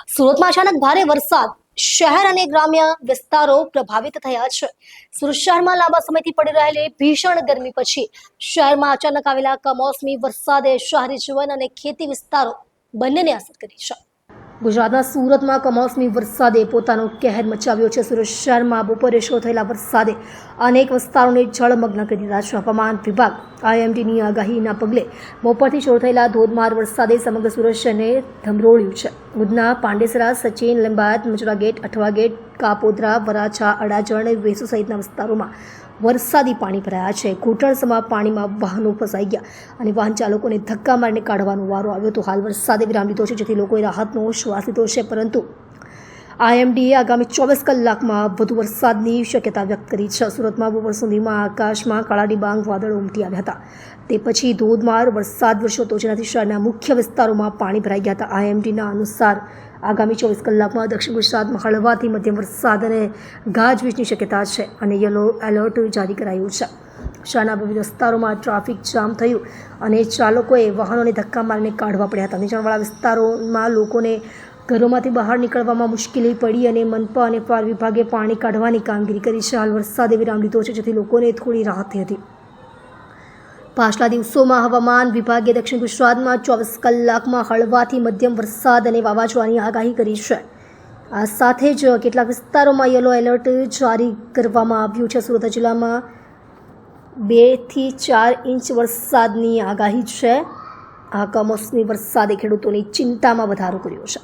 સુરતમાં અચાનક ભારે વરસાદ, શહેર અને ગ્રામ્ય વિસ્તારો પ્રભાવિત થયા છે. સુરત શહેરમાં લાંબા સમયથી પડી રહેલી ભીષણ ગરમી પછી શહેરમાં અચાનક આવેલા કમોસમી વરસાદે શહેરી જીવન અને ખેતી વિસ્તારો બંનેને અસર કરી છે. ગુજરાતના સુરતમાં કમોસમી વરસાદે પોતાનો કહેર મચાવ્યો છે. સુરત શહેરમાં બપોરે શરૂ થયેલા વરસાદે અનેક વિસ્તારોને જળમગ્ન કરી દીધા છે. હવામાન વિભાગ IMDની આગાહીના પગલે બપોરથી શરૂ થયેલા ધોધમાર વરસાદે સમગ્ર સુરત શહેરને ધમરોળ્યું છે. ઉધના, પાંડેસરા, સચિન, લીંબાયત, મજરા ગેટ, અઠવા ગેટ, કાપોદ્રા, વરાછા, અડાજણ, વેસુ સહિતના વિસ્તારોમાં વરસાદી પાણી ભરાયા છે. ઘૂંટણસમાં પાણીમાં વાહનો ફસાઈ ગયા અને વાહન ચાલકોને ધક્કા મારીને કાઢવાનો વારો આવ્યો હતો. હાલ વરસાદે વિરામ લીધો છે, જેથી લોકોએ રાહતનો શ્વાસ લીધો છે, પરંતુ IMDએ આગામી 24 કલાકમાં વધુ વરસાદની શક્યતા વ્યક્ત કરી છે. સુરતમાં બપોર સુધીમાં આકાશમાં કાળા ડિબાંગ વાદળો ઉમટી આવ્યા હતા. તે પછી ધોધમાર વરસાદ વરસ્યો હતો, જેનાથી શહેરના મુખ્ય વિસ્તારોમાં પાણી ભરાઈ ગયા હતા. IMDના અનુસાર આગામી 24 કલાકમાં દક્ષિણ ગુજરાતમાં હળવાથી મધ્યમ વરસાદ અને ગાજવીજની શક્યતા છે અને યલો એલર્ટ જારી કરાયું છે. શહેરના વિવિધ વિસ્તારોમાં ટ્રાફિક જામ થયું અને ચાલકોએ વાહનોને ધક્કા મારીને કાઢવા પડ્યા હતા. નીચાણવાળા વિસ્તારોમાં લોકોને ઘરોમાંથી બહાર નીકળવામાં મુશ્કેલી પડી અને મનપા અને ફાયર વિભાગે પાણી કાઢવાની કામગીરી કરી છે. હાલ વરસાદે વિરામ લીધો છે, જેથી લોકોને થોડી રાહત થઈ હતી. પાછલા દિવસોમાં હવામાન વિભાગે દક્ષિણ ગુજરાતમાં 24 કલાકમાં હળવાથી મધ્યમ વરસાદ અને વાવાઝોડાની આગાહી કરી છે. આ સાથે જ કેટલાક વિસ્તારોમાં યલો એલર્ટ જારી કરવામાં આવ્યું છે. સુરત જિલ્લામાં 2 થી 4 ઇંચ વરસાદની આગાહી છે. આ કમોસમી વરસાદે ખેડૂતોની ચિંતામાં વધારો કર્યો છે.